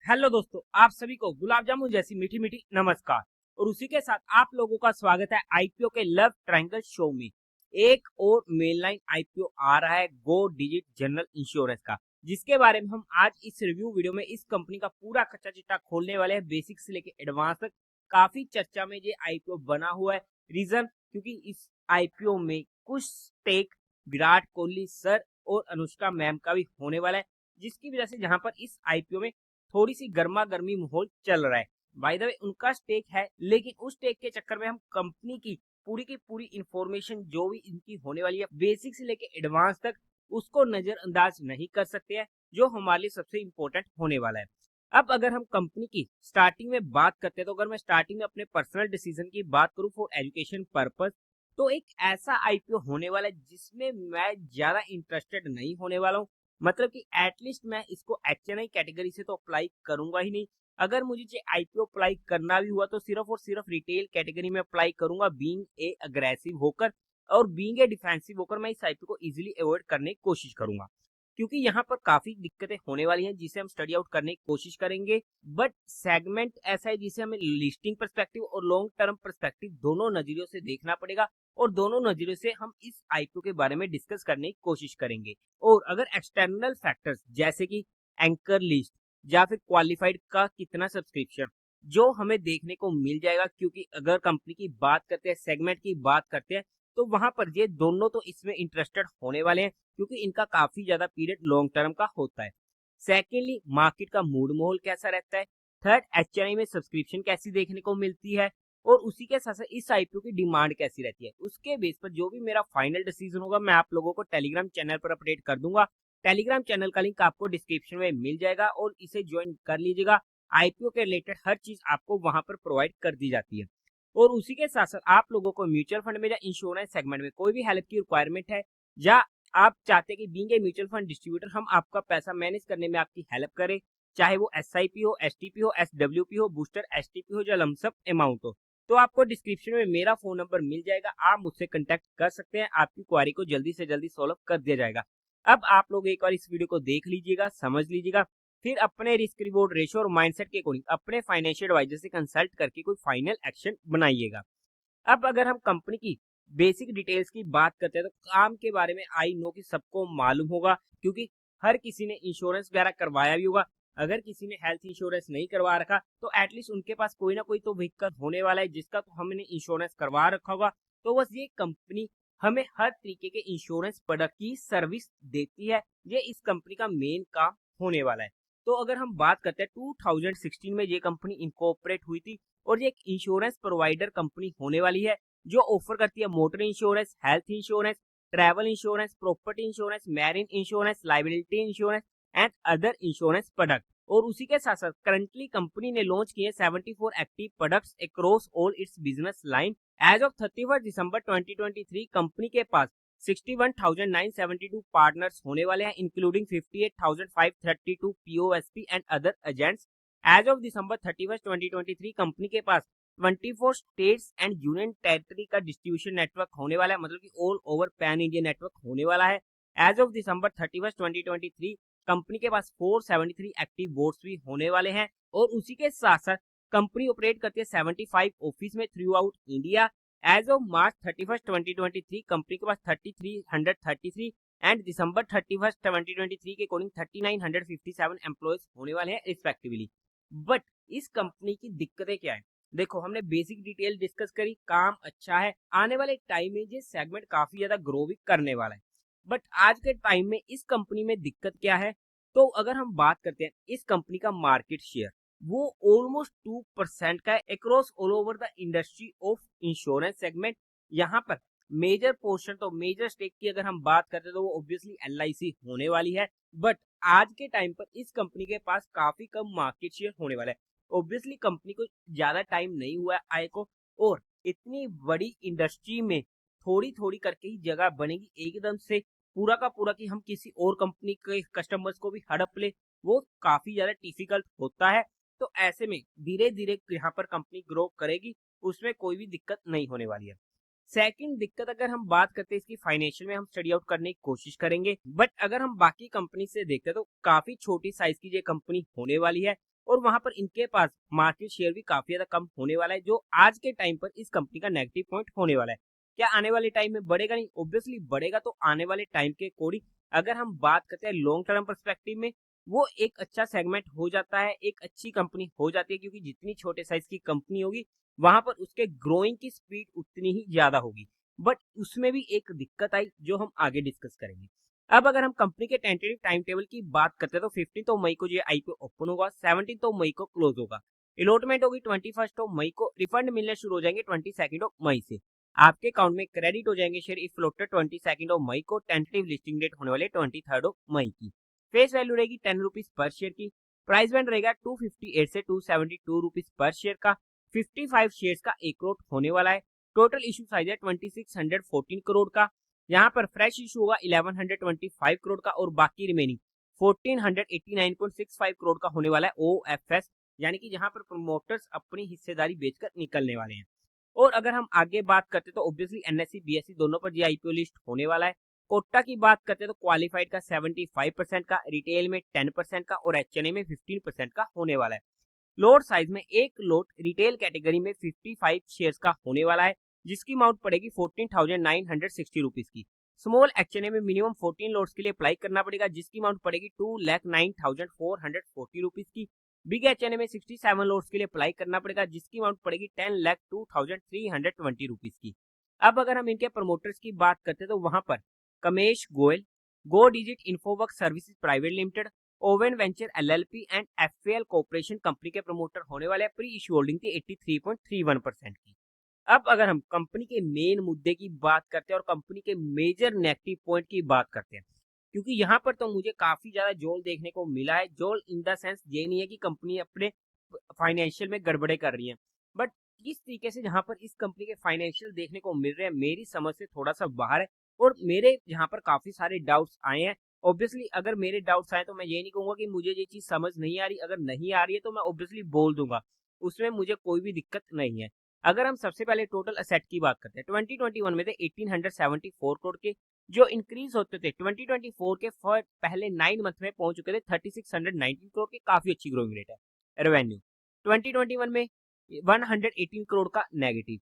Hello दोस्तों, आप सभी को गुलाब जामुन जैसी मीठी मीठी नमस्कार। और उसी के साथ आप लोगों का स्वागत है आईपीओ के लव ट्रायंगल शो में। एक और मेन लाइन आईपीओ आ रहा है गो डिजिट जनरल इंश्योरेंस का, जिसके बारे में हम आज इस रिव्यू वीडियो में इस कंपनी का पूरा कच्चा चिट्ठा खोलने वाले हैं, बेसिक से लेके एडवांस तक। काफी चर्चा में ये आईपीओ बना हुआ है। रीजन क्योंकि इस आईपीओ में कुछ स्टेक विराट कोहली सर और अनुष्का मैम का भी होने वाला है, जिसकी वजह से जहां पर इस आईपीओ में थोड़ी सी गर्मा गर्मी माहौल चल रहा है। बाय द वे उनका स्टेक है, लेकिन उस स्टेक के चक्कर में हम कंपनी की पूरी इंफॉर्मेशन जो भी इनकी होने वाली है बेसिक से लेके एडवांस तक, उसको नजरअंदाज नहीं कर सकते हैं, जो हमारे लिए सबसे इंपॉर्टेंट होने वाला है। अब अगर हम कंपनी की स्टार्टिंग में बात करते हैं, तो अगर मैं स्टार्टिंग में अपने पर्सनल डिसीजन की बात करूं फॉर एजुकेशन पर्पस, तो एक ऐसा आईपीओ होने वाला है जिसमें मैं ज्यादा इंटरेस्टेड नहीं होने वाला हूं। मतलब कि एटलीस्ट मैं इसको एचएनआई कैटेगरी से तो अप्लाई करूंगा ही नहीं। अगर मुझे ये आईपीओ अप्लाई करना भी हुआ तो सिर्फ और सिर्फ रिटेल कैटेगरी में अप्लाई करूंगा, बीइंग ए अग्रेसिव होकर और बीइंग ए डिफेंसिव होकर मैं इस आईपीओ को इजीली अवॉइड करने की कोशिश करूंगा, क्योंकि यहाँ पर काफी दिक्कतें होने वाली हैं जिसे हम स्टडी आउट करने की कोशिश करेंगे। बट सेगमेंट ऐसा है जिसे हमें लिस्टिंग पर्सपेक्टिव और लॉन्ग टर्म पर्सपेक्टिव दोनों नजरियों से देखना पड़ेगा, और दोनों नजरियों से हम इस आईपीओ के बारे में डिस्कस करने की कोशिश करेंगे। और अगर एक्सटर्नल फैक्टर्स जैसे कि एंकर लिस्ट या फिर क्वालिफाइड का कितना सब्सक्रिप्शन जो हमें देखने को मिल जाएगा, क्योंकि अगर कंपनी की बात करते हैं, सेगमेंट की बात करते हैं, तो वहां पर ये दोनों तो इसमें इंटरेस्टेड होने वाले हैं, क्योंकि इनका काफी ज्यादा पीरियड लॉन्ग टर्म का होता है। सेकेंडली, मार्केट का मूड माहौल कैसा रहता है। थर्ड, एचएनआई में सब्सक्रिप्शन कैसी देखने को मिलती है, और उसी के साथ साथ इस आईपीओ की डिमांड कैसी रहती है। उसके बेस पर जो भी मेरा फाइनल डिसीजन होगा, मैं आप लोगों को टेलीग्राम चैनल पर अपडेट कर दूंगा। टेलीग्राम चैनल का लिंक आपको डिस्क्रिप्शन में मिल जाएगा, और इसे ज्वाइन कर लीजिएगा। आईपीओ के रिलेटेड हर चीज आपको वहां पर प्रोवाइड कर दी जाती है। और उसी के साथ साथ आप लोगों को म्यूचुअल फंड में या इंश्योरेंस सेगमेंट में कोई भी हेल्प की रिक्वायरमेंट है, या आप चाहते हैं कि being a mutual fund distributor हम आपका पैसा मैनेज करने में आपकी हेल्प करें, चाहे वो एसआईपी हो, एसटीपी हो, एसडब्ल्यूपी हो, बूस्टर एसटीपी हो, या लमसम अमाउंट हो, तो आपको डिस्क्रिप्शन में मेरा फोन नंबर मिल जाएगा। आप मुझसे कांटेक्ट कर सकते हैं, आपकी क्वारी को जल्दी से जल्दी सॉल्व कर दिया जाएगा। अब आप लोग एक बार इस वीडियो को देख लीजिएगा, समझ लीजिएगा, फिर अपने रिस्क रिवॉर्ड रेशो और माइंडसेट के अकॉर्डिंग अपने फाइनेंशियल एडवाइजर से कंसल्ट करके कोई फाइनल एक्शन बनाइएगा। अब अगर हम कंपनी की बेसिक डिटेल्स की बात करते हैं, तो काम के बारे में आई नो कि सबको मालूम होगा, क्योंकि हर किसी ने इंश्योरेंस वगैरह करवाया भी होगा। अगर किसी ने हेल्थ इंश्योरेंस नहीं करवा रखा, तो एटलीस्ट उनके पास कोई ना कोई तो व्हीकल होने वाला है जिसका तो हमने इंश्योरेंस करवा रखा होगा। तो बस ये कंपनी हमें हर तरीके के इंश्योरेंस प्रोडक्ट की सर्विस देती है। ये इस कंपनी का मेन काम होने वाला है। तो अगर हम बात करते हैं, 2016 में ये कंपनी इनकॉर्पोरेट हुई थी, और ये एक इंश्योरेंस प्रोवाइडर कंपनी होने वाली है जो ऑफर करती है motor insurance, health insurance, travel insurance, property insurance, marine insurance, liability insurance and other insurance product. और उसी के साथ साथ करंटली कंपनी ने लॉन्च किए 74 active products across all its business line. As of 31 December 2023 company के पास 61,972 पार्टनर्स होने वाले हैं, including 58,532 POSP and other agents. As of December 31, 2023 company के पास 24 स्टेट्स एंड यूनियन टेरिटरी का डिस्ट्रीब्यूशन नेटवर्क होने वाला है, मतलब कि all over pan India network होने वाला है। एज ऑफ दिसंबर 31, 2023 कंपनी के पास 473 एक्टिव बोर्ड्स भी होने वाले हैं। और उसी के साथ साथ कंपनी ऑपरेट करती है 75 ऑफिस में throughout India. As of March 31, 2023 company के पास 3333 एंड दिसंबर 31, 2023 के अकॉर्डिंग 3957 एम्प्लॉयज होने वाले हैं रिस्पेक्टिवली। बट इस कंपनी की दिक्कतें क्या है? देखो, हमने बेसिक डिटेल डिस्कस करी, काम अच्छा है, आने वाले टाइम में ये सेगमेंट काफी ज्यादा ग्रो भी करने वाला है। बट आज के टाइम में इस कंपनी में दिक्कत क्या है? तो अगर हम बात करते हैं इस कंपनी का मार्केट शेयर, वो ऑलमोस्ट 2% का है across all over the industry of insurance segment. यहाँ पर मेजर पोर्शन, तो मेजर स्टेक की अगर हम बात करते हैं, तो वो ऑब्वियसली एलआईसी होने वाली है। बट आज के टाइम पर इस कंपनी के पास काफी कम मार्केट शेयर होने वाला है। ऑब्वियसली कंपनी को ज्यादा टाइम नहीं हुआ है आए को, और इतनी बड़ी इंडस्ट्री में थोड़ी थोड़ी करके ही जगह बनेगी एकदम से पूरा का पूरा कि हम किसी और कंपनी के कस्टमर्स को भी हड़प ले, वो काफी ज्यादा डिफिकल्ट होता है। तो ऐसे में धीरे धीरे यहाँ पर कंपनी ग्रो करेगी, उसमें कोई भी दिक्कत नहीं होने वाली है। सेकंड दिक्कत अगर हम बात करते हैं इसकी फाइनेंशियल में, हम स्टडी आउट करने की कोशिश करेंगे। बट अगर हम बाकी कंपनी से देखते हैं, तो काफी छोटी साइज की ये कंपनी होने वाली है। और वहां पर इनके पास मार्केट शेयर भी काफी ज्यादा कम होने वाला है, जो आज के टाइम पर इस कंपनी का नेगेटिव पॉइंट होने वाला है। क्या आने वाले टाइम में बढ़ेगा? नहीं, ऑब्वियसली बढ़ेगा। तो आने वाले टाइम के अकॉर्डिंग अगर हम बात करते हैं लॉन्ग टर्म पर्सपेक्टिव में, वो एक अच्छा सेगमेंट हो जाता है, एक अच्छी कंपनी हो जाती है, क्योंकि जितनी छोटे साइज की कंपनी होगी वहां पर उसके ग्रोइंग की स्पीड उतनी ही ज्यादा होगी। बट उसमें भी एक दिक्कत आई जो हम आगे डिस्कस करेंगे। अब अगर हम कंपनी के टेंटेटिव टाइम टेबल की बात करते हैं तो 15 मई को जो आईपीओ ओपन होगा, 17 मई को क्लोज होगा, अलॉटमेंट होगी 21 मई को, रिफंड मिलने शुरू हो जाएंगे 22 मई से, आपके अकाउंट में क्रेडिट हो जाएंगे शेयर इफ फ्लोटेड 22 मई को, टेंटेटिव लिस्टिंग डेट होने वाले 23 मई की, फेस वैल्यू रहेगी 10 रुपीज पर शेयर की, प्राइस बैंड रहेगा 258 से 272 रुपीज पर शेयर का, 55 शेयर्स का एक करोड़ होने वाला है, टोटल इशू साइज है 2614 करोड़ का, यहाँ पर फ्रेश इशू होगा 1125 करोड़ का और बाकी रिमेनिंग 1489.65 करोड़ का होने वाला है ओएफएस, यानी कि जहां पर प्रमोटर्स अपनी हिस्सेदारी बेचकर निकलने वाले हैं। और अगर हम आगे बात करते तो ऑब्वियसली एनएससी बीएससी दोनों पर आईपीओ लिस्ट होने वाला है। कोटा की बात करते तो क्वालिफाइड का 75% का, रिटेल में 10% का और एचएनए में 15% का होने वाला है। लोट साइज में एक लोट रिटेल कैटेगरी में 55 शेयर्स का होने वाला है, जिसकी अमाउंट पड़ेगी 14,960 रुपीज की। स्मॉल एचएनए में मिनिमम 14 लोट्स के लिए अप्लाई करना पड़ेगा, जिसकी अमाउंट पड़ेगी 2,09,440 रुपीज की। बिग एचएनए में 67 लोट्स के लिए अप्लाई करना पड़ेगा, जिसकी अमाउंट पड़ेगी 10,02,320 रुपीज की। अब अगर हम इनके प्रमोटर्स की बात करते हैं तो वहां पर Kamesh Goyal, Go Digit infowork services private limited, Owen venture LLP and FL corporation company के प्रमोटर होने वाले, प्री इश्यू होल्डिंग थी 83.31% की। अब अगर हम कंपनी के मेन मुद्दे की बात करते हैं और कंपनी के मेजर नेगेटिव पॉइंट की बात करते हैं, क्योंकि यहाँ पर तो मुझे काफी ज्यादा जोल देखने को मिला है। जोल इन द सेंस ये नहीं है कि कंपनी अपने फाइनेंशियल में गड़बड़े कर रही है, बट किस तरीके से जहाँ पर इस कंपनी के फाइनेंशियल देखने को मिल रहे हैं मेरी समझ से थोड़ा सा बाहर है, और मेरे यहाँ पर काफी सारे डाउट्स आए हैं। ऑब्वियसली अगर मेरे डाउट्स आए तो मैं ये नहीं कहूंगा कि मुझे ये चीज समझ नहीं आ रही, अगर नहीं आ रही है तो मैं ऑब्वियसली बोल दूंगा, उसमें मुझे कोई भी दिक्कत नहीं है। अगर हम सबसे पहले टोटल असेट की बात करते हैं, 2021 में थे 1874 करोड़ के, जो इंक्रीज होते थे 2024 के पहले 9 मंथ में पहुंच चुके थे 3619 करोड़ के, काफी अच्छी ग्रोइंग रेट है। रेवेन्यू 2021 में 118 करोड़ का नेगेटिव,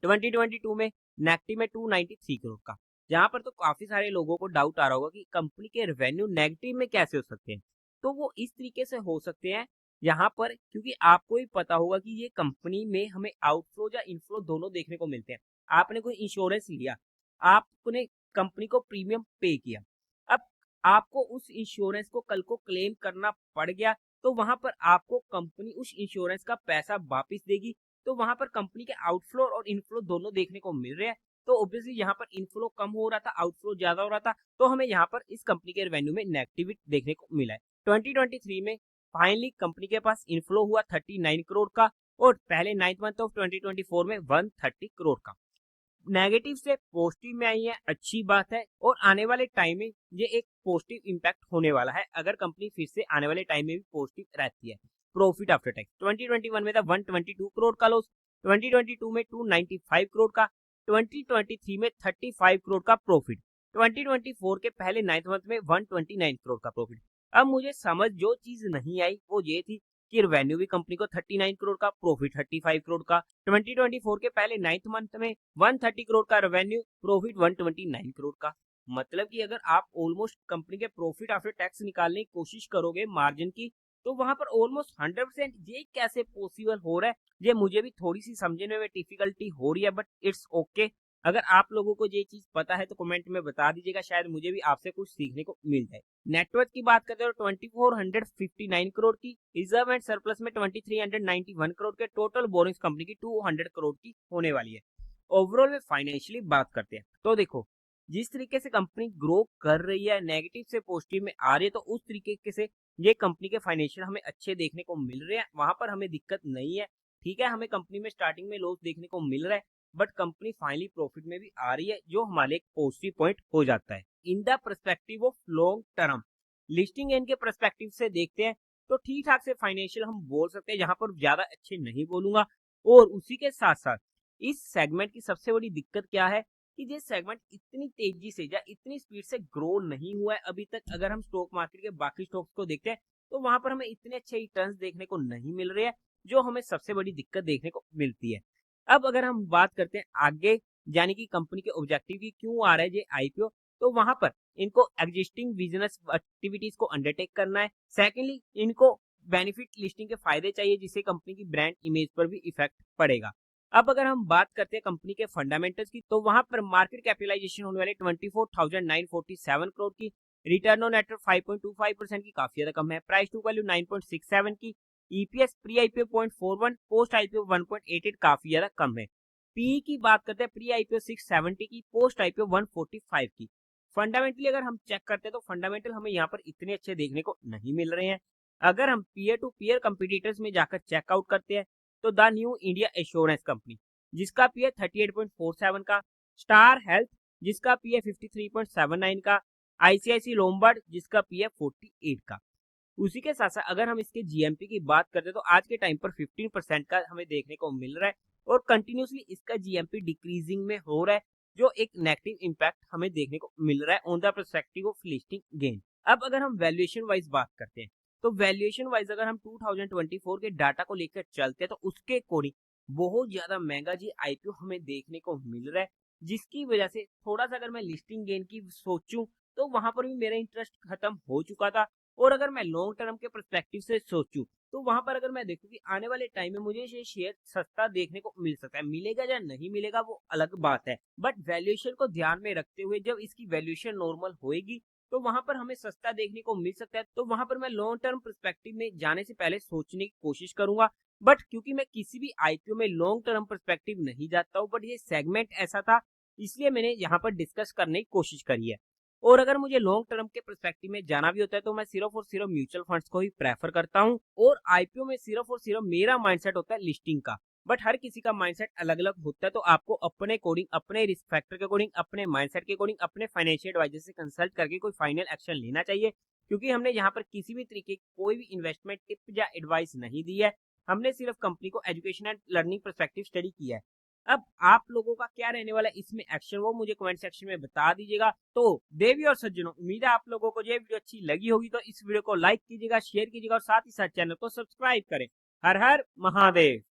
2022 में नेगेटिव में 293 करोड़ का। जहां पर तो काफी सारे लोगों को डाउट आ रहा होगा कि कंपनी के रेवेन्यू नेगेटिव में कैसे हो सकते हैं, तो वो इस तरीके से हो सकते हैं यहाँ पर, क्योंकि आपको ही पता होगा कि ये कंपनी में हमें आउटफ्लो या इनफ्लो दोनों देखने को मिलते हैं। आपने कोई इंश्योरेंस लिया, आपने कंपनी को प्रीमियम पे किया, अब आपको उस इंश्योरेंस को कल को क्लेम करना पड़ गया, तो वहां पर आपको कंपनी उस इंश्योरेंस का पैसा वापस देगी, तो वहां पर कंपनी के आउटफ्लो और इनफ्लो दोनों देखने को मिल रहे हैं। तो ऑब्वियसली यहाँ पर इनफ्लो कम हो रहा था, आउटफ्लो ज्यादा हो रहा था, तो हमें यहाँ पर इस कंपनी के रेवेन्यू में नेगेटिविटी देखने को मिला है। 2023 में फाइनली कंपनी के पास इनफ्लो हुआ 39 करोड़ का, और पहले 9th मंथ ऑफ 2024 में 130 करोड़ का। नेगेटिव से पॉजिटिव में आई है, अच्छी बात है, और आने वाले टाइम में ये एक पॉजिटिव इंपैक्ट होने वाला है अगर कंपनी फिर से आने वाले टाइम में भी पॉजिटिव रहती है। प्रॉफिट आफ्टर टैक्स 2021 में था 122 करोड़ का लॉस, 2022 में 295 करोड़ का, 2023 में 35 करोड़ का प्रॉफिट, 2024 के पहले 9th मंथ में 129 करोड़ का प्रॉफिट। अब मुझे समझ जो चीज नहीं आई वो ये थी कि रेवेन्यू भी कंपनी को 39 करोड़ का, प्रॉफिट 35 करोड़ का, 2024 के पहले 9th मंथ में 130 करोड़ का रेवेन्यू, प्रॉफिट 129 करोड़ का। मतलब कि अगर आप ऑलमोस्ट कंपनी के प्रॉफिट आफ्टर टैक्स निकालने की कोशिश करोगे मार्जिन की, तो वहां पर ऑलमोस्ट 100%, ये कैसे पॉसिबल हो रहा है ये मुझे भी थोड़ी सी समझने में डिफिकल्टी हो रही है, बट इट्स ओके। अगर आप लोगों को ये चीज पता है तो कमेंट में बता दीजिएगा, शायद मुझे भी आपसे कुछ सीखने को मिल जाए। नेटवर्थ की बात करते हैं तो 2459 करोड़ की, रिजर्व एंड सरप्लस में 2391 करोड़ के, टोटल बोरिंग्स कंपनी की 200 करोड़ की होने वाली है। ओवरऑल में फाइनेंशियली बात करते हैं तो देखो, जिस तरीके से कंपनी ग्रो कर रही है, नेगेटिव से पॉजिटिव में आ रही है, तो उस तरीके से ये कंपनी के फाइनेंशियल हमें अच्छे देखने को मिल रहे हैं, वहां पर हमें दिक्कत नहीं है। ठीक है, हमें कंपनी में स्टार्टिंग में लॉस देखने को मिल रहा है, बट कंपनी फाइनली प्रॉफिट में भी आ रही है, जो हमारे एक पॉजिटिव पॉइंट हो जाता है। In the perspective of long term listing and के पर्सपेक्टिव से देखते हैं तो ठीक ठाक से फाइनेंशियल हम बोल सकते हैं, जहां पर ज्यादा अच्छे नहीं बोलूंगा। और उसी के साथ साथ इस सेगमेंट की सबसे बड़ी दिक्कत क्या है कि ये सेगमेंट इतनी तेजी से या इतनी स्पीड से ग्रो नहीं हुआ है अभी तक। अगर हम स्टॉक मार्केट के बाकी स्टॉक्स को देखते हैं तो वहां पर हमें इतने अच्छे रिटर्न्स देखने को नहीं मिल रहे हैं, जो हमें सबसे बड़ी दिक्कत देखने को मिलती है। अब अगर हम बात करते हैं आगे, यानी कि कंपनी के ऑब्जेक्टिव की क्यों आ रहा है ये आईपीओ, तो वहां पर इनको एग्जिस्टिंग बिजनेस एक्टिविटीज को अंडरटेक करना है। सेकेंडली, इनको बेनिफिट लिस्टिंग के फायदे चाहिए, जिससे कंपनी की ब्रांड इमेज पर भी इफेक्ट पड़ेगा। अब अगर हम बात करते हैं कंपनी के फंडामेंटल्स की, तो वहां पर मार्केट कैपिटलाइजेशन होने वाले 24,947 करोड़ की, रिटर्न ऑन एसेट 5.25% की, काफी ज्यादा कम है। प्राइस टू वैल्यू 9.67 की, EPS pre IPO 0.41, post IPO 1.88, काफी ज्यादा कम है। पीई की बात करते हैं, प्री आईपीओ 670 की, पोस्ट आईपीओ 145 की। फंडामेंटली अगर हम चेक करते हैं तो फंडामेंटल हमें यहाँ पर इतने अच्छे देखने को नहीं मिल रहे हैं। अगर हम पीयर टू पीयर कंपटीटर्स में जाकर चेकआउट करते हैं, तो the new India assurance company, जिसका पीए 38.47 का, स्टार हेल्थ जिसका पीए 53.79 का, आईसीआईसी लोम्बार्ड जिसका पीए 48 का। उसी के साथ साथ अगर हम इसके जीएमपी की बात करते हैं, तो आज के टाइम पर 15% का हमें देखने को मिल रहा है और कंटिन्यूसली इसका जीएमपी डिक्रीजिंग में हो रहा है, जो एक नेगेटिव इंपैक्ट हमें देखने को मिल रहा है on the perspective of listing gain. अब अगर हम वैल्यूएशन वाइज बात करते हैं, तो वैल्यूएशन वाइज अगर हम 2024 के डाटा को लेकर चलते हैं, तो उसके अकॉर्डिंग बहुत ज्यादा महंगा जी आईपीओ हमें देखने को मिल रहा है, जिसकी वजह से थोड़ा सा अगर मैं लिस्टिंग गेन की सोचूं, तो वहां पर भी मेरा इंटरेस्ट खत्म हो चुका था। और अगर मैं लॉन्ग टर्म के पर्सपेक्टिव से सोचूं, तो वहां पर अगर मैं देखूं कि आने वाले टाइम में मुझे ये शेयर सस्ता देखने को मिल सकता है, मिलेगा या नहीं मिलेगा वो अलग बात है, बट वैल्यूएशन को ध्यान में रखते हुए जब इसकी वैल्यूएशन नॉर्मल होएगी, तो वहां पर हमें सस्ता देखने को मिल सकता है। तो वहां पर मैं लॉन्ग टर्म पर्सपेक्टिव में जाने से पहले सोचने की कोशिश करूंगा, बट क्योंकि मैं किसी भी आईपीओ में लॉन्ग टर्म पर्सपेक्टिव नहीं जाता हूं, बट ये सेगमेंट ऐसा था, इसलिए मैंने यहाँ पर डिस्कस करने की कोशिश करी है। और अगर मुझे लॉन्ग टर्म के पर्सपेक्टिव में जाना भी होता है, तो मैं सिर्फ और सिर्फ म्यूचुअल फंड्स को ही प्रेफर करता हूं, और आईपीओ में सिर्फ और सिर्फ मेरा माइंडसेट होता है लिस्टिंग का। बट हर किसी का माइंडसेट अलग अलग होता है, तो आपको अपने अकॉर्डिंग, अपने रिस्क फैक्टर के अकॉर्डिंग, अपने माइंडसेट के अकॉर्डिंग, अपने फाइनेंशियल एडवाइजर से कंसल्ट करके कोई फाइनल एक्शन लेना चाहिए, क्योंकि हमने यहाँ पर किसी भी तरीके की कोई भी इन्वेस्टमेंट टिप या एडवाइस नहीं दी है। हमने सिर्फ कंपनी को education and learning perspective study किया है। अब आप लोगों का क्या रहने वाला है इसमें एक्शन, वो मुझे कमेंट सेक्शन में बता दीजिएगा। तो देवी और सज्जनों, उम्मीद है आप लोगों को ये वीडियो अच्छी लगी होगी, तो इस वीडियो को लाइक कीजिएगा, शेयर कीजिएगा और साथ ही साथ चैनल को सब्सक्राइब करें। हर हर महादेव।